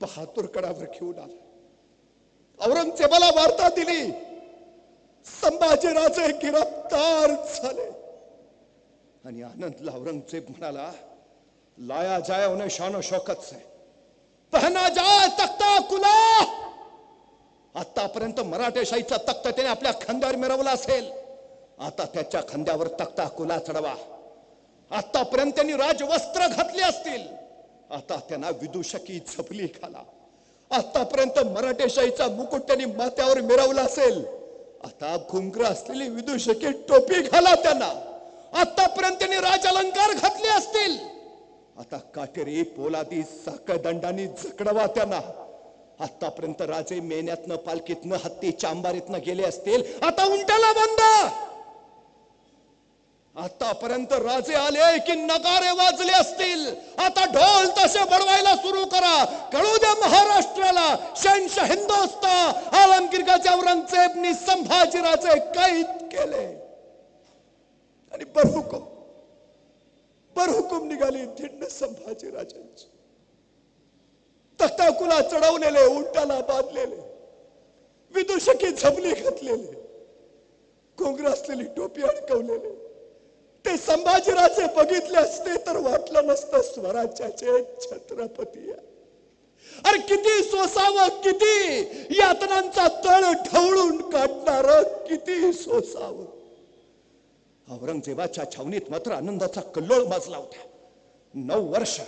बहादूरगडावर घेऊन आला। औरंगजेबाला वार्ता दिली, संभाजीराजे गिरफ्तार झाले। आणि आनंदला औरंगजेब म्हणाला, लाया जाए उन्हें शान शौकत से, पहना जाए तख्ता कुला। आतापर्यंत मराठेशाहीचा तख्त त्याने आपल्या खांद्यावर मिरवला असेल, आता त्याच्या खांद्यावर तख्ता कुला चढवा। आतापर्यंत त्यांनी राजवस्त्र घातली असतील, आता त्यांना विदूषकी झपली घाला। आतापर्यंत मराठेशाहीचा मुकुट त्यांनी माथ्यावर मिरवला असेल, आता घुंगर असलेली विदूषकी टोपी घाला त्यांना। आतापर्यंत त्यांनी राजालंकार घातले असतील, आता काटेरी पोलादी साकदंडांनी जकडवा त्यांना। आतापर्यंत राजे मेन्यातनं पालखीतनं हत्तीच्या अंबारीतनं गेले असतील, आता उंटाला बांधा। आतापर्यंत राजे आले की नगारे वाजले असतील, आता ढोल तसे बडवायला सुरू करा। कळू द्या महाराष्ट्राला, शहनशाह हिंदुस्तान आलमगीर गाजी औरंगजेबनी संभाजीराजे कैद केले। आणि बरहुकूम निघाली धिंड संभाजीराजांची। तख्ताकुला चढवलेले, उंटाला बांधलेले, विदूषकी झबली घातलेले, घोंगरा असलेली टोपी अडकवलेले ते संभाजीराजे बघितले असते तर वाटलं नसतं स्वराज्याचे छत्रपती आहे। अरे किती सोसावं, किती यातनांचा तळ ढवळून काढणार, किती सोसावं। औरंगजेबाच्या छावणीत मात्र आनंदाचा कल्लोळ माजला होता। 9 वर्ष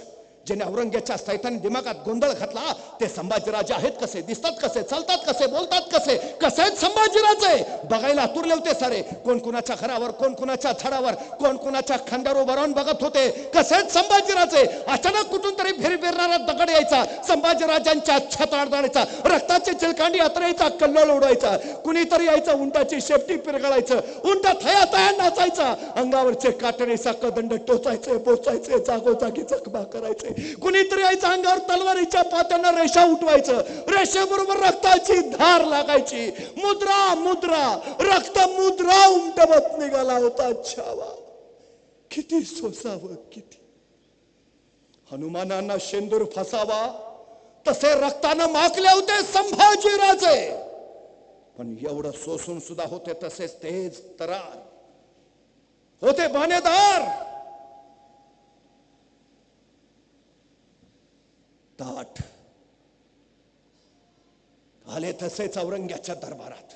ज्याने औरंगजेबाच्या सैतानी दिमागात गोंधळ घातला, ते संभाजीराजे आहेत कसे, दिसतात कसे, चालतात कसे, बोलतात कसे, कसे आहेत संभाजीराजे बघायला आतुरले होते सारे। कोण कुणाच्या घरावर, कोण कुणाच्या झाडावर, कोण कुणाच्या खांद्यावर उभं राहून बघत होते, कसे आहेत संभाजीराजे। अचानक कुठून तरी फिरणारा दगड यायचा, संभाजीराजांच्या छत अडवायचा, रक्ताची चिलकांडी यात्रेचा कल्लोळ उडवायचा। कुणीतरी यायचं, उंटाची शेपटी पिरगळायचं, उंटा थया थया नाचायचा, अंगावरचे काटेरी साकदंड टोचायचे, बोचायचे, जागोजागी जखमा करायचे। कुणीतरी यायचं, अंगावर तलवारीच्या पात्यानं रेषा उठवायचं, रेषेबरोबर रक्ताची धार लागायची। मुद्रा रक्त मुद्रा उमटवत निघाला होता छावा। किती सोसावं, किती। हनुमानांना शेंदूर फसावा तसे रक्तानं माखले होते संभाजीराजे, पण एवढं सोसून सुद्धा होते तसेच तेज तरार होते, बाणेदार, ताठ आले तसेच औरंग्याच्या दरबारात।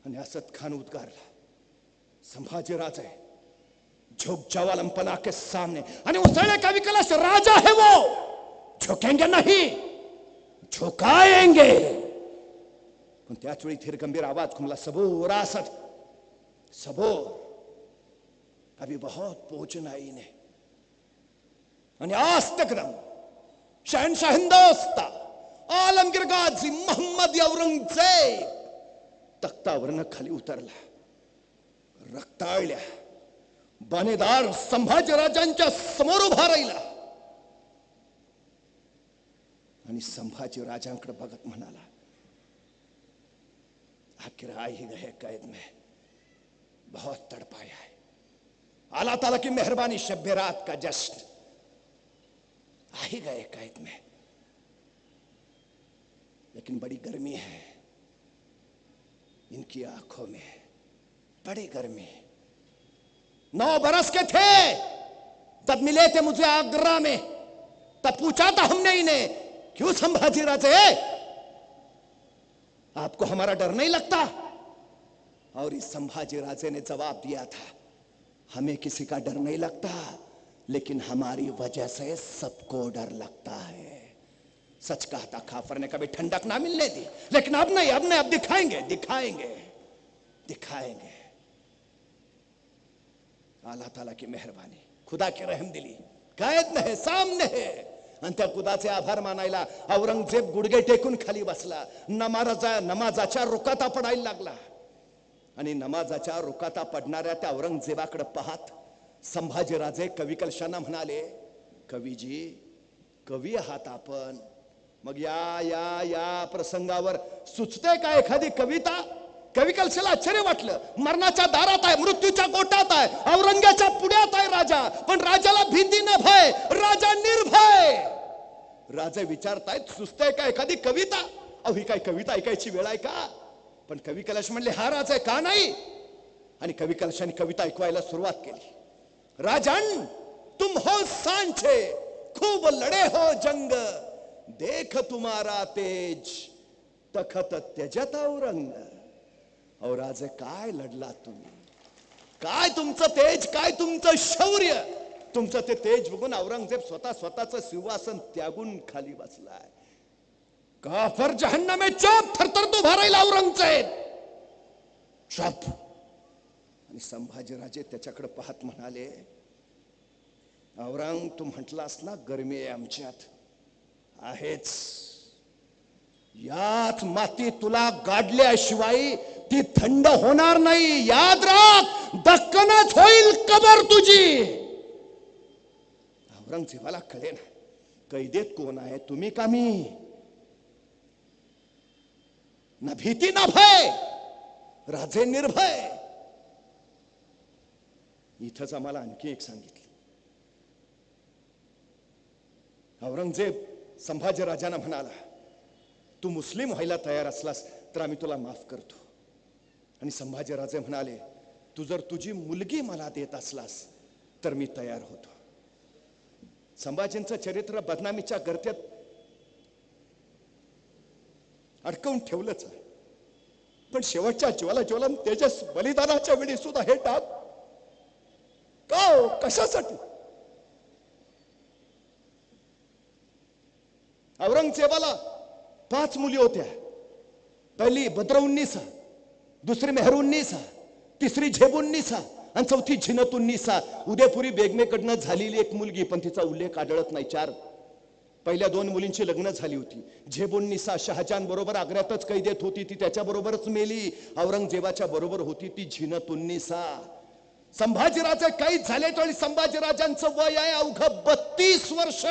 आणि असद खान उद्गारला, संभाजीराजे झुक जवालम पना के सामने, आणि उसने कवि कलश राजा है वो, झुकेंगे नहीं झुकाएंगे। पण त्याच वेळी थिर गंभीर आवाज घुमला, सबूर असद सबूर, अभी बहुत पहुंचना ही नहीं। आणि आज तक शहनशाह हिंदुस्तान आलमगीर गाजी मोहम्मद औरंगजेब तख्तावरनं खाली उतरला, रक्ताळल्या बाणेदार संभाजीराजांच्या समोर उभा राहिला आणि संभाजीराजांकडे बघत म्हणाला, आखिर आ ही गए कैद में, बहुत तड़पाया है, अल्लाह ताला की मेहरबानी, शब रात का जश्न, आ ही गए कैद में, लेकिन बड़ी गर्मी है इनकी आंखों में, बड़ी गर्मी। 9 बरस के थे तब मिले थे मुझे आगरा में, तब पूछा था हमने इन्हें, क्यों संभाजीराजे आपको हमारा डर नहीं लगता? और इस संभाजीराजे ने जवाब दिया था, हमें किसी का डर नहीं लगता, लेकिन हमारी वजह से सबको डर लगता है। सच कहा था काफर ने, कभी ठंडक ना मिलने दी, लेकिन अब नहीं, अब दिखाएंगे दिखाएंगे दिखाएंगे। अल्लाह ताला की मेहरबानी, खुदा की रहमदिली कैद है, सामने है। आणि त्या खुदाचे आभार मानायला औरंगजेब गुडघे टेकून खाली बसला, नमाजाच्या रुकाता पडायला लागला। आणि नमाजाच्या रुकाता पडणाऱ्या त्या औरंगजेबाकडे पाहत संभाजीराजे कवी कलशांना म्हणाले, कवीजी, कवी आहात आपण, मग या प्रसंगावर सुचते का एखादी कविता? कवी कलशाला आश्चर्य वाटलं, मरणाच्या दारात आहे, मृत्यूच्या गोटात आहे, औरंग्याच्या पुढ्यात आहे राजा, पण राजाला भीती न भय, राजा निर्भय, राजे विचारतायत सुचतंय का एखादी कविता? अहो ही काय कविता ऐकायची वेळ आहे का? पण कवी कलश म्हणले हा राज आहे का नाही? आणि कवी कलशाने कविता ऐकवायला सुरुवात केली. राजन तुम हो सांचे खूब लड़े हो जंग, देख तुम्हारा तेज तखत त्यजत औरंग. अहो राजे काय लढला तुम्ही, काय तुमचं तेज, काय तुमचं शौर्य. तुमचं ते तेज बघून औरंगजेब स्वतःचं सिंहासन त्यागून खाली बसलाय. काफर जहन्नम में चोप, थरथर तो भरायला औरंगजेब चोप. आणि संभाजीराजे त्याच्याकडे पाहत म्हणाले, औरंग तू म्हटलास ना गरमी आहे आमच्यात, आहेच. याच माती तुला गाडल्याशिवाय ती थंड होणार नाही. याद राख, दक्कनच होईल कबर तुझी. औरंगजेबाला कळे ना कैदेत कोण आहे, तुम्ही का मी? ना भीती ना भय, राजे निर्भय. इथंच आम्हाला आणखी एक सांगितलं. औरंगजेब संभाजीराजांना म्हणाला, तू मुस्लिम व्हायला तयार असलास तर आम्ही तुला माफ करतो. आणि संभाजीराजे म्हणाले, तू जर तुझी मुलगी मला देत असलास तर मी तयार होतो. संभाजींचं चरित्र बदनामीच्या गर्तेत अडकवून ठेवलंच आहे. पण शेवटच्या जीवाला ज्वलन तेजस बलिदानाच्या वेळी सुद्धा हे टाक का हो? कशासाठी? औरंगजेबाला 5 मुली होत्या. पहिली बद्रुन्निसा, दुसरी मेहरुन्निसा, तिसरी झेबुन्निसा आणि चौथी झिनतुन्निसा. उदयपुरी बेगमेकडनं झालेली एक मुलगी, पण तिचा उल्लेख आढळत नाही. 4 पहिल्या 2 मुलींची लग्न झाली होती. झेबुन्निसा शहाजान बरोबर आग्र्यातच कैदेत होती, ती त्याच्या बरोबरच मेली. औरंगजेबाच्या बरोबर होती ती झिनतुन्निसा. संभाजीराजे कैद झाले त्यावेळी संभाजीराजांचं वय आहे अवघं 32 वर्ष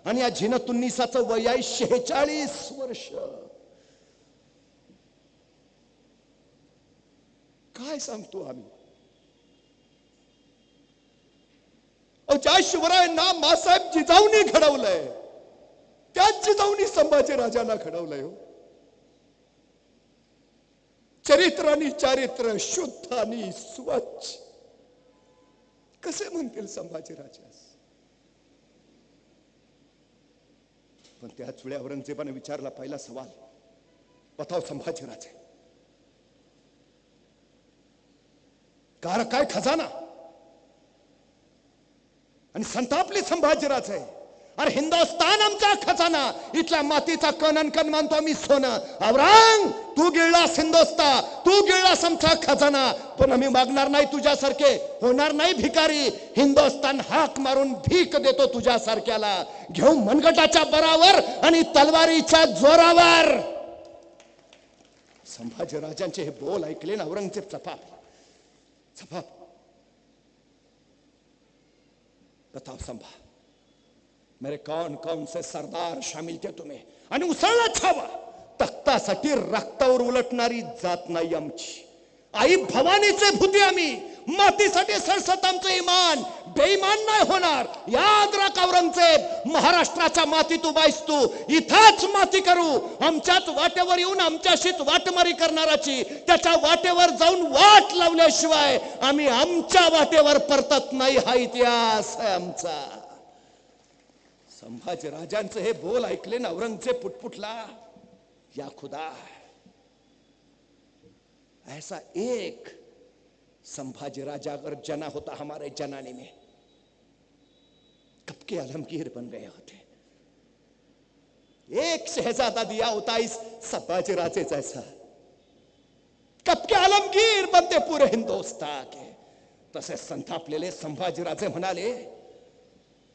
आणि या झिनतुन्निसाचं वय आहे 46 वर्ष. काय सांगतो आम्ही? ज्या शिवरायांना मासाहेब जिजाऊनी घडवलंय त्याच जिजाऊनी संभाजीराजांना घडवलंय. हो, चरित्र आणि चारित्र्य शुद्ध आणि स्वच्छ. कसे म्हणतील संभाजीराजास? पण त्याच वेळी औरंगजेबाने विचारला पहिला सवाल, बताओ संभाजीराजे, कार काय खजाना? आणि संतापले संभाजीराजे, अरे हिंदुस्तान आमचा खजाना, इथल्या मातीचा कण अनकण मानतो आम्ही सोनं. औरंग तू गिळलास हिंदुस्तान, तू गिळलास आमचा खजाना, पण आम्ही मागणार नाही तुझ्यासारखे, होणार नाही भिकारी. हिंदुस्तान हाक मारून भीक देतो तुझ्यासारख्याला. घेऊ मनगटाच्या बरावर आणि तलवारीच्या जोरावर. संभाजीराजांचे हे बोल ऐकले ना औरंगजेब चपाप. बताओ संभा, मेरे कौन कौन से सरदार शामिल थे तुम्हें? आणि उसळला छावा. तख्तासाठी रक्तावर उलटणारी जात नाही आमची. आई भवानीचे भूती आम्ही, मातीसाठी सळसत आमचं इमान. बेईमान नाही होणार. याद राख औरंगजेब, महाराष्ट्राच्या मातीत उभायस तू, इथंच माती करू. आमच्याच वाटेवर येऊन आमच्याशीच वाटमारी करणाराची त्याच्या वाटेवर जाऊन वाट लावल्याशिवाय आम्ही आमच्या वाटेवर परतत नाही. हा इतिहास आहे आमचा. संभाजीराजांचे हे बोल ऐकले ना औरंगजेब पुटपुटला, या खुदा, ऐसा एक संभाजीराजा अगर जना होता हमारे जनाने में, कब के आलमगीर बन गए होते. एक शहजादा दिया होता इस संभाजीराजे जैसा, कब के आलमगीर बनते पूरे हिंदुस्तान के. तसे संतापलेले संभाजीराजे म्हणाले,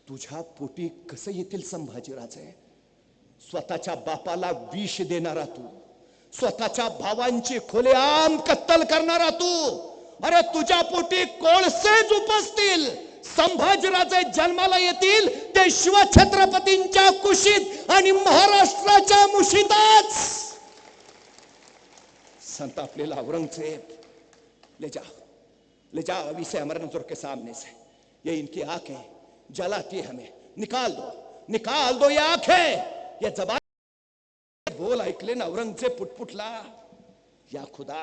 तुझ्या पोटी कसे येतील संभाजीराजे? स्वतःच्या बापाला विष देणारा तू, स्वतःच्या भावांची खुलेआम कत्तल करणारा तू. अरे तुझ्या पोटी कोळसेच उपसतील. संभाजीराजे जन्माला येतील ते शिवछत्रपतींच्या कुशीत आणि महाराष्ट्राच्या मुशीतच. संतापलेला औरंगजेब, ले जाओ अभी से हमारे नजर के सामने से, ये इनकी आंखें जलाती है, हमें निकाल दो. निकाल दो ये आंखें, ये जबान बोल ऐकले ना औरंगजेब पुटपुटला, या खुदा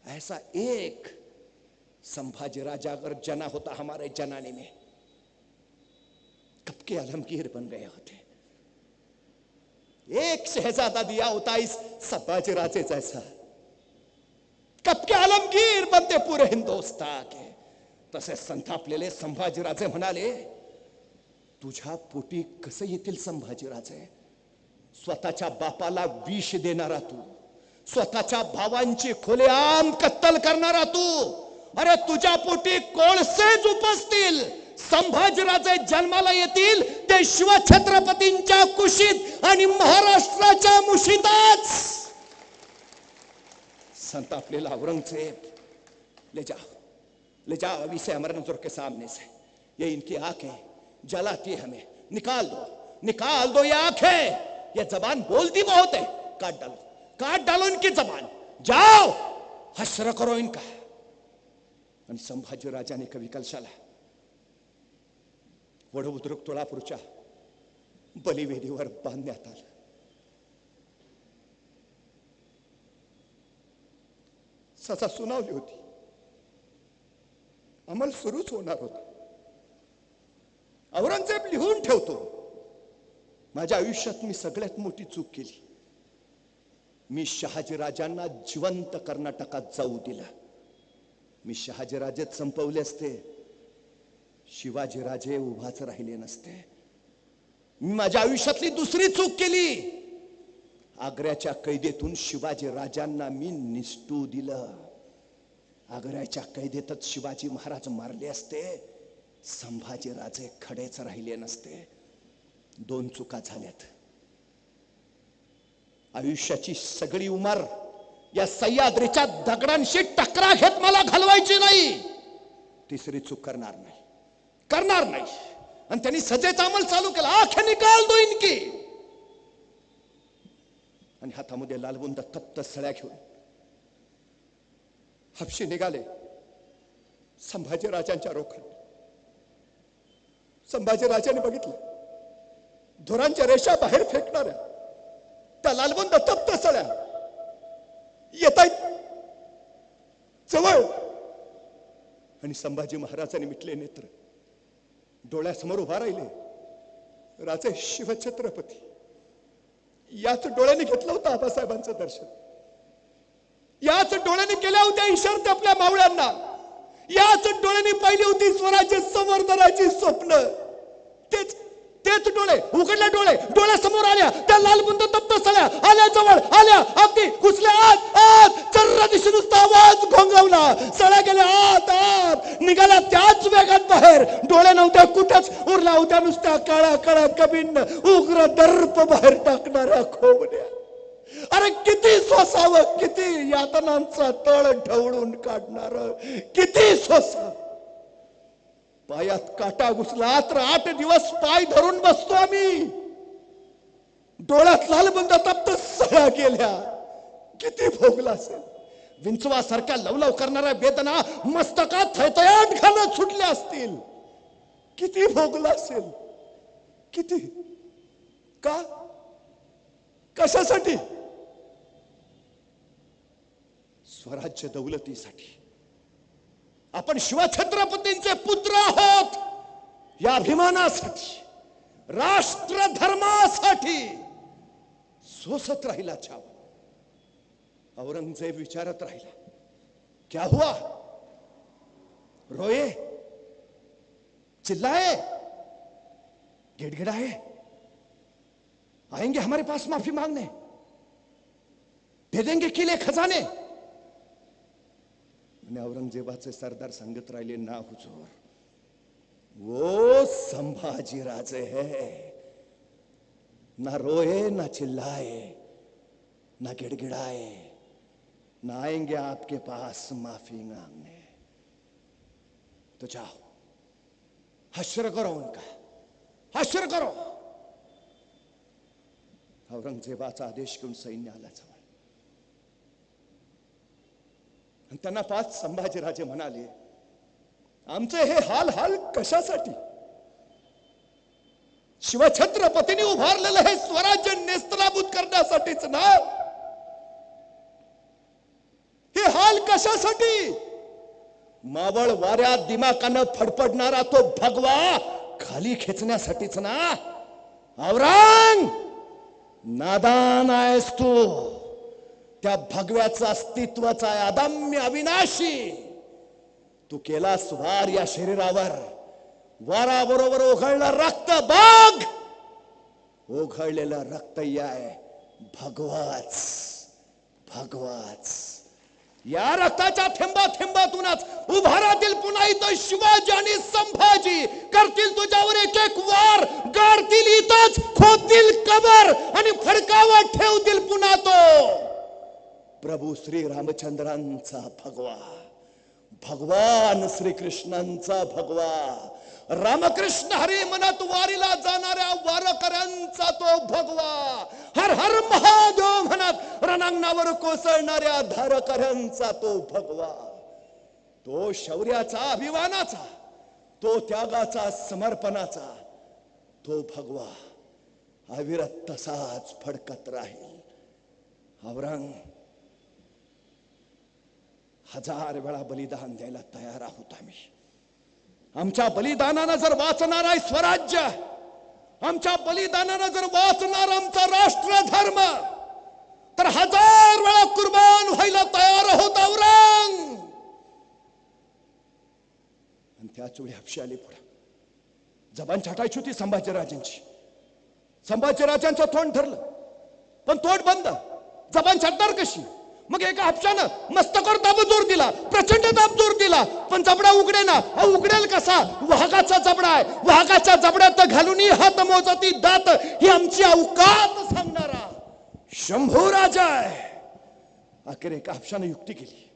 ऐसा एक संभाजी राजा अगर जना होता हमारे जनाने में, कब के आलमगीर बन गए होते। एक शहजादा दिया होता इस संभाजी राजे जैसा, कब के आलमगीर बनते पूरे हिंदुस्तान के। तसे संतापलेले संभाजी राजे म्हणाले, तुझ्या पोटी कसे येतील संभाजी राजे? स्वतःच्या बापाला विष देणारा तू, स्वतःच्या भावांची खुलेआम कत्तल करणारा तू, अरे तुझ्या पोटी कोळसेच उपसतील, संभाजीराजे जन्माला येतील ते शिवछत्रपतींच्या कुशीत आणि महाराष्ट्राच्या मुशीतच। संतापलेला औरंगजेब, ले जाओ अभी से हमारे नजर के सामने से, ये इनकी आंखें जलाती है हमें, निकाल दो ये आंखें, ये जबान बोलती बहुत है, काट डालो इनकी जबान, जाओ हश्र करो इनका। आणि संभाजी राजाने कवी कलशाला वडबुद्रुक तुळापूरच्या बलिवेदीवर बांधण्यात आलं। सजा सुनावली होती, अंमल सुरूच होणार होता। औरंगजेब लिहून ठेवतो, माझ्या आयुष्यात मी सगळ्यात मोठी चूक केली, मी शहाजी राजांना जिवंत कर्नाटकात जाऊ दिला। मी शहाजी राजे संपवले असते, शिवाजी राजे उभाच राहिले नसते। मी माझ्या आयुष्यातली दुसरी चूक केली, आग्र्याच्या कैदेतून शिवाजी राजांना मी निसटू दिलं। आग्र्याच्या कैदेतच शिवाजी महाराज मारले असते, संभाजी राजे खडेच राहिले नसते। दोन चुका झाल्यात। आयुष्याची सगळी उमर या सह्याद्रीच्या दगडांशी टकरा घेत मला घालवायची नाही। तिसरी चूक करणार नाही। आणि त्यांनी सजेचा अंमल चालू केला, आंखें निकाल दो इनकी। आणि हातामध्ये लालबुंद तप्त सळ्या घेऊन हपशी निघाले संभाजी राजांच्या रोखात। संभाजी राजाने बघितलं, धुरांच्या रेषा बाहेर फेकणाऱ्या त्या लालबुंद तप्त सळ्या येतायत जवळ। आणि संभाजी महाराजांनी मिटले नेत्र, डोळ्यासमोर उभा राहिले राजे शिवछत्रपती। याच डोळ्यांनी घेतलं होतं आबासाहेबांचं दर्शन, याच डोळ्यांनी केल्या होत्या इशारते आपल्या मावळ्यांना, याच डोळ्यांनी पाहिली होती स्वराज्य संवर्धनाची स्वप्न। तेच डोळे, उघडले डोळ्यासमोर आल्या त्या लालबुंद तप्त सळ्या, आल्या जवळ, आल्या अगदी घुसल्या आत चर्र दिशी नुसता आवाज घोंगवला, सळ्या गेल्या आत निघाल्या त्याच वेगात बाहेर। डोळे नव्हत्या कुठंच, उरला होत्या नुसत्या काळा कबिन्न उग्र दर्प बाहेर टाकणाऱ्या खोबण्या। अरे किती सोसावं, किती यातनांचा तळ ढवळून काढणार, किती सोसावं। पायात काटा घुसला तर 8 दिवस पाय धरून बसतो आम्ही, डोळ्यात लालबुंद तप्त सळ्या गेल्या, किती भोगला असेल। विंचवासारख्या लवलव करणाऱ्या वेदना मस्तकात थैथयाट घालत सुटल्या असतील, किती भोगला असेल, किती। का, कशासाठी? स्वराज्य दौलतीसाठी। आपण शिवछत्रपतींचे पुत्र आहोत या अभिमानासाठी, राष्ट्र धर्मासाठी सोसत राहिला छावा। औरंगजेब विचारत राहिला, क्या हुआ? रोए, चिल्लाए, गिड़गिड़ाए, आएंगे हमारे पास माफी मांगने, दे देंगे किले खजाने। औरंगजेबाचे सरदार सांगत राहिले, ना हुजूर, वो संभाजी राजे है, ना रोए ना चिल्लाए ना गिड़गिड़ाए, ना आएंगे आपके पास माफी मांगने। तो जाओ हश्र करो उनका, हश्र करो। औरंगजेबाचा आदेश घेऊन सैन्य आला जवळ। त्यांना पाच संभाजीराजे म्हणाले, आमचे हे हाल कशासाठी? शिवछत्रपतींनी उभारलेलं हे स्वराज्य नेस्तनाबूत करण्यासाठीच ना. हे हाल कशासाठी? मावळ वाऱ्यात दिमाकानं फडफडणारा तो भगवा खाली खेचण्यासाठीच ना. औरंग, नादान आहेस तू. त्या भगव्याचं अस्तित्वाचा आहे अदम्य अविनाशी. तू केलास वार या शरीरावर. वाराबरोबर ओघळलं रक्त बघ. ओघळलेलं रक्त आहे भगवाच. भगवाच या रक्ताच्या थेंबा थेंबातूनच उभारातील पुन्हा इथं शिवाजी आणि संभाजी करतील तुझ्यावर एक एक वार. गाडतील इथंच, खोदतील कबर आणि फडकावर ठेवतील पुन्हा तो प्रभू श्री रामचंद्रांचा भगवा. भगवान श्रीकृष्णांचा भगवा. रामकृष्ण हरी म्हणत वारीला जाणाऱ्या वारकऱ्यांचा तो भगवा. हर हर महादेव म्हणत रणांगणावर कोसळणाऱ्या धारकऱ्यांचा तो भगवा. तो शौर्याचा, अभिमानाचा, तो त्यागाचा, समर्पणाचा तो भगवा अविरत तसाच फडकत राहील. औरंग, 1000 वेळा बलिदान द्यायला तयार आहोत आम्ही. आमच्या बलिदानानं जर वाचणार आहे स्वराज्य, आमच्या बलिदानानं जर वाचणार आमचा राष्ट्र धर्म, तर 1000 वेळा कुर्बान व्हायला तयार आहोत औरंग. आणि त्याच वेळी हापशी आली पुढे. जबान छाटायची होती संभाजीराजांची. संभाजीराजांचं तोंड धरलं, पण तोंड बंद. जबान छाटणार कशी? मग एका हापशानं मस्तकावर दाब जोर दिला, प्रचंड दाब जोर दिला, पण जबडा उघडे ना. उघडेल कसा? वाघाचा जबडा आहे. वाघाच्या जबड्यात घालूनही हात मोजती दात ही आमची अवकात सांगणारा शंभू राजा आहे. अखेर एका हापशानं युक्ती केली.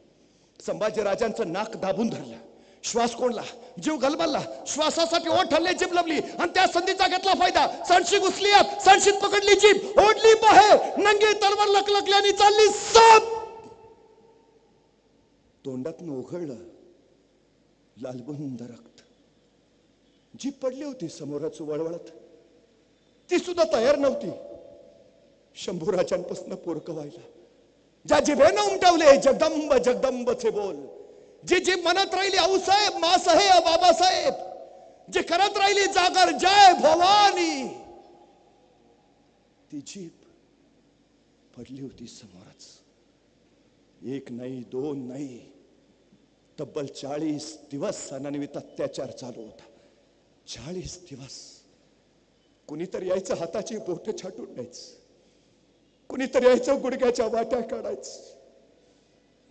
संभाजीराजांचं नाक दाबून धरलं, श्वास कोंडला, जीव गलबलला. श्वासासाठी ओठ हल्ले, जीभ लबली आणि त्या संधीचा घेतला फायदा. सणशी घुसली आत, सणशीत पकडली जीभ, ओढली बाहेर. नंगी तलवार लकलकली आणि चालली साप. तोंडातून ओघळलं लालबुंद रक्त. जीभ पडली होती समोरच वळवळत. ती सुद्धा तयार नव्हती शंभूराजांपासून पोरकं व्हायला. ज्या जिभेनं उमटवले जगदंब जगदंबचे बोल, जी जीभ म्हणत राहिली आऊसाहेब, मासाहेब, बाबासाहेब, जे करत राहिली जागर जय भवानी, ती जीभ पडली होती समोरच. एक नाही, दोन नाही, तब्बल 40 दिवस अनन्वित अत्याचार चालू होता. 40 दिवस. कुणीतरी यायचं हाताची बोट छाटून न्यायचं, कुणीतरी यायचं गुडघ्याच्या वाट्या काढायचं,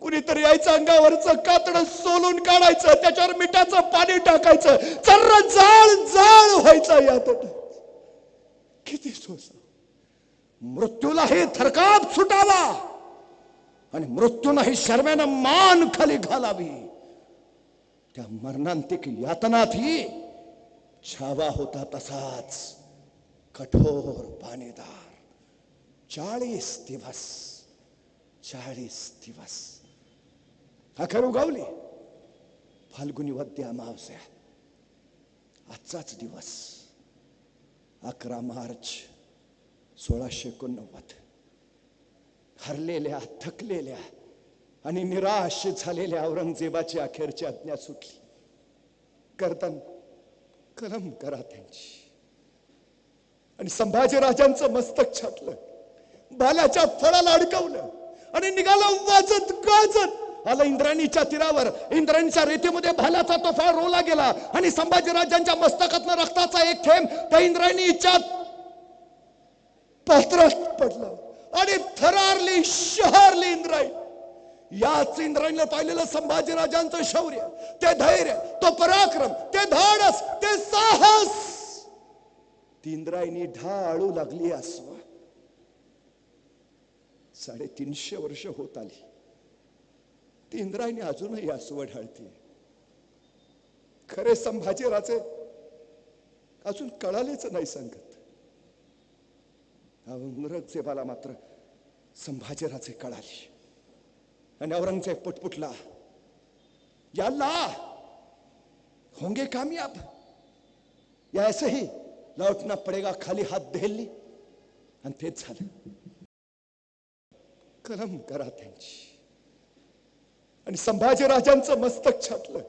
कुणीतरी यायचं अंगावरचं कातडं सोलून काढायचं, त्याच्यावर मिठाचं पाणी टाकायचं, चर्र जाळ जाळ व्हायचा यात. किती सोसा. मृत्यूलाही थरकाप सुटावा आणि मृत्यूलाही शर्मेनं मान खाली घालावी. त्या मरणांतिक यातनातही छावा होता तसाच कठोर पाणीदार. 40 दिवस, 40 दिवस. अखेर उगवली फाल्गुनी वद्य अमावस्या. आजचाच दिवस 11 मार्च 1689. हरलेल्या, थकलेल्या आणि निराश झालेल्या औरंगजेबाची अखेरची आज्ञा सुटली. गर्दन कलम करा त्यांची. आणि संभाजीराजांचं मस्तक छाटलं, भाल्याच्या फळाला अडकवलं आणि निघालं वाजत गाजत. आलं इंद्रायणीच्या तीरावर. इंद्रायणीच्या रेतीमध्ये भाल्याचा तो फळ रोला गेला आणि संभाजीराजांच्या मस्तकातनं रक्ताचा एक थेंब त्या इंद्रायणीच्या पात्रात पडला आणि थरारली, शहरली इंद्रायणी. याच इंद्रायणीला पाहिलेलं संभाजीराजांचं शौर्य, ते धैर्य, तो पराक्रम, ते धाडस, ते साहस. ती इंद्रायणी ढाळू लागली अस्व. 350 वर्ष होत आली. ती इंद्रायणी अजूनही अस्व ढाळते. खरे संभाजीराजे अजून कळालेच नाही सांगत. औरंगजेबाला मात्र संभाजीराजे कळाले आणि औरंगजेब पुटपुटला, या अल्लाह होंगे कामयाब, या ऐसे ही लौटना पडेगा खाली हात धेरली आणि तेच झालं. कलम करा त्यांची. आणि संभाजीराजांचं मस्तक छाटलं,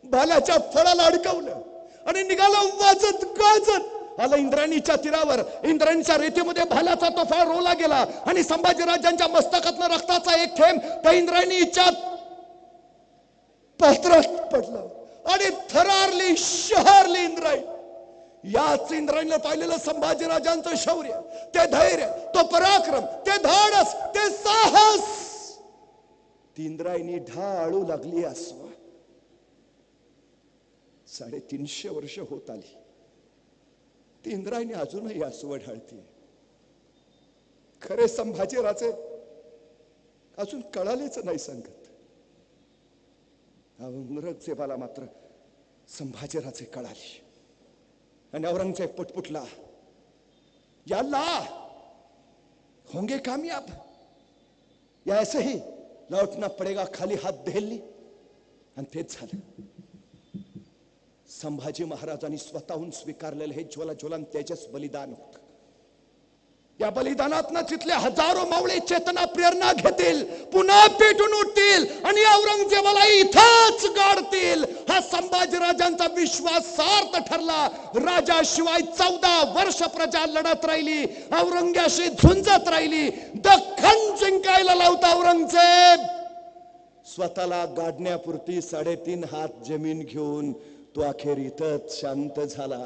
भाल्याच्या फळाला अडकवलं आणि निघालं वाजत गाजत आला इंद्रायणीच्या तीरावर. इंद्रायणीच्या रेतीमध्ये भाल्याचा तो फळ रोवला गेला आणि संभाजीराजांच्या मस्तकातनं रक्ताचा एक थेंब त्या इंद्रायणीच्या पात्रात पडला आणि थरारली शहरली इंद्रायणी. याच इंद्रायणीला पाहिलेलं संभाजीराजांचं शौर्य, ते धैर्य, तो पराक्रम, ते धाडस, ते साहस. ती इंद्रायणी ढाळू लागली असवा. 350 वर्ष होत आली, ती इंद्रायणी अजूनही आसुव ढाळते. खरे संभाजीराजे अजून कळालेच नाही संगत. औरंगजेबाला मात्र संभाजीराजे कळाले आणि औरंगजेब पुटपुटला, या अल्लाह होंगे कामयाब, या ऐसे ही लौटना पडेगा खाली हात धेरली आणि तेच झालं. संभाजी महाराजांनी स्वतःहून स्वीकारलेलं हे ज्वलज्वलन तेजस बलिदान होत. या बलिदानातनं तिथले हजारो मावळे चेतना प्रेरणा घेतील, पुन्हा पेटून उठतील आणि औरंगजेबाला इथंच गाडतील. हा संभाजीराजांचा विश्वास सार्थ ठरला. राजाशिवाय 14 वर्ष प्रजा लढत राहिली, औरंग्याशी झुंजत राहिली. दख्खन जिंकायला लावता औरंगजेब स्वतःला गाडण्यापुरती 3.5 हात जमीन घेऊन तो अखेर इथंच शांत झाला.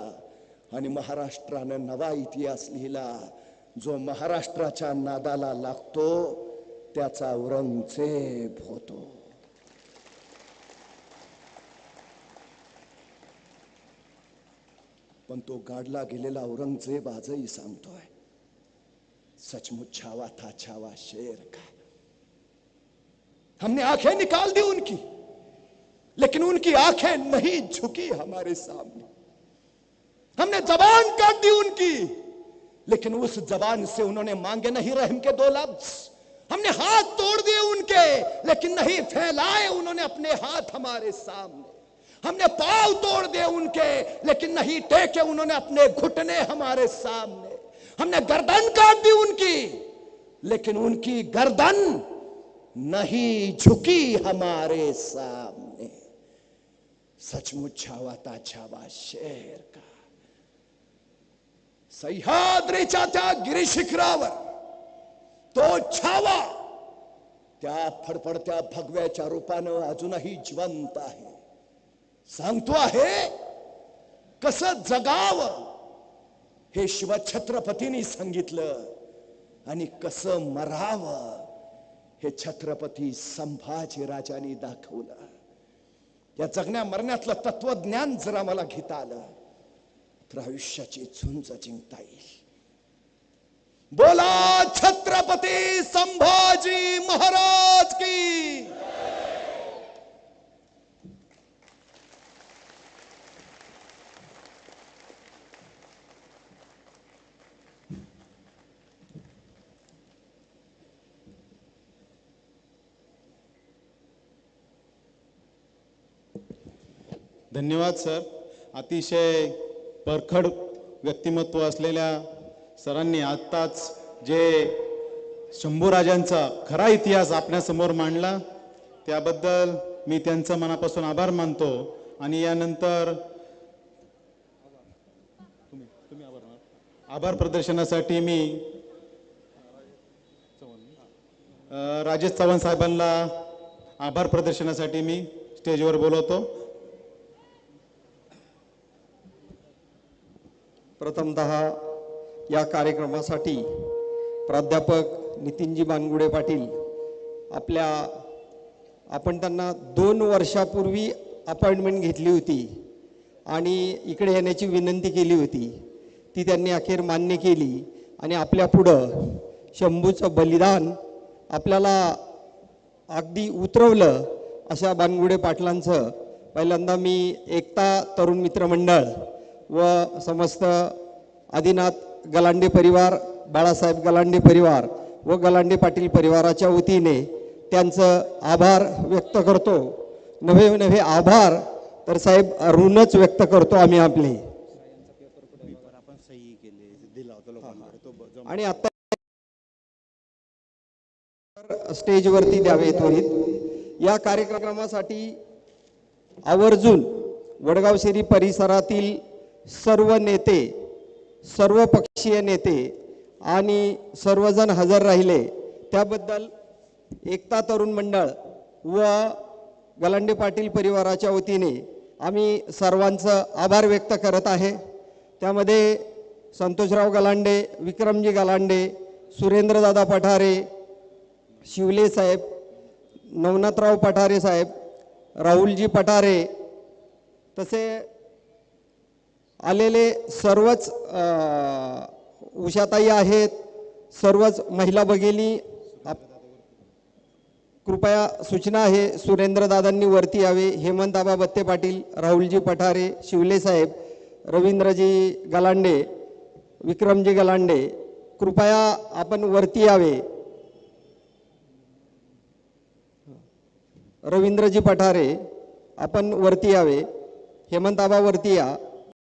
आणि महाराष्ट्रानं नवा इतिहास लिहिला. जो महाराष्ट्राच्या नादाला लागतो त्याचा औरंगजेब होतो. पण तो गाडला गेलेला औरंगजेब आजही सांगतोय, सचमुच छावा था छावा शेर का. हमने आंखें निकाल दी उनकी, लेकिन उनकी आंखें नहीं झुकी हमारे सामने. हमने जबान काट दी उनकी, लेकिन उस जबान से उन्होंने मांगे नहीं रहम के 2 लफ्ज. हमने हाथ तोड़ दिए उनके, लेकिन नहीं फैलाए उन्होंने अपने हाथ हमारे सामने. हमने पांव तोड़ दिए उनके, लेकिन नहीं टेके उन्होंने अपने घुटने हमारे सामने. हमने गर्दन काट दी उनकी, लेकिन उनकी गर्दन नहीं झुकी हमारे सामने. सचमुच छावा था छावा शेर का. सह्याद्रीच्या त्या गिरीशिखरावर तो छावा त्या फडफडत्या भगव्याच्या रूपानं अजूनही जिवंत आहे. सांगतो आहे कसं जगावं हे शिवछत्रपतींनी सांगितलं आणि कसं मरावं हे छत्रपती संभाजीराजांनी दाखवलं. या जगण्या मरण्यातलं तत्वज्ञान जर आम्हाला घेता आलं तर आयुष्याची झुंज जिंकता येईल. बोला छत्रपती संभाजी महाराज की. धन्यवाद सर. अतिशय परखड व्यक्तिमत्व असलेल्या सरांनी आत्ताच जे शंभूराजांचा खरा इतिहास आपल्यासमोर मांडला त्याबद्दल मी त्यांचा मनापासून आभार मानतो. आणि यानंतर आभार प्रदर्शनासाठी मी राजेश चव्हाण साहेबांना आभार प्रदर्शनासाठी मी स्टेजवर बोलवतो. प्रथमतः या कार्यक्रमासाठी प्राध्यापक नितीनजी बानगुडे पाटील आपण त्यांना 2 वर्षापूर्वी अपॉइंटमेंट घेतली होती आणि इकडे येण्याची विनंती केली होती. ती त्यांनी अखेर मान्य केली आणि आपल्या पुढं शंभूचं बलिदान आपल्याला अगदी उतरवलं. अशा बानगुडे पाटलांचं पहिल्यांदा मी एकता तरुण मित्रमंडळ व समस्त आदिनाथ गलांडे परिवार, बाळासाहेब गलांडे परिवार व गलांडे पाटील परिवाराच्या वतीने त्यांचं आभार व्यक्त करतो. नवे आभार तर साहेब ऋणच व्यक्त करतो आम्ही आपले. सही केले दिला होता लोकांकडे तो आणि आता स्टेजवरती द्यावे त्वरित. या कार्यक्रमासाठी आवर्जून वडगाव शेरी परिसरातील सर्व नेते, सर्व पक्षीय नेते आणि सर्वजण हजर राहिले त्याबद्दल एकता तरुण मंडळ व गलांडे पाटील परिवाराच्या वतीने आम्ही सर्वांचं आभार व्यक्त करत आहे. त्यामध्ये संतोषराव गलांडे, विक्रमजी गलांडे, सुरेंद्रदादा पठारे, शिवले साहेब, नवनाथराव पठारे साहेब, राहुलजी पठारे, तसे आलेले सर्वच उषाताई आहेत, सर्वच महिला भगिनी. कृपया सूचना आहे, सुरेंद्रदादांनी वरती यावे. हेमंत आबा बत्ते पाटील, राहुलजी पठारे, शिवले साहेब, रवींद्रजी गलांडे, विक्रमजी गलांडे, कृपया आपण वरती यावे. रवींद्रजी पठारे आपण वरती यावे. हेमंत आबा वरती या.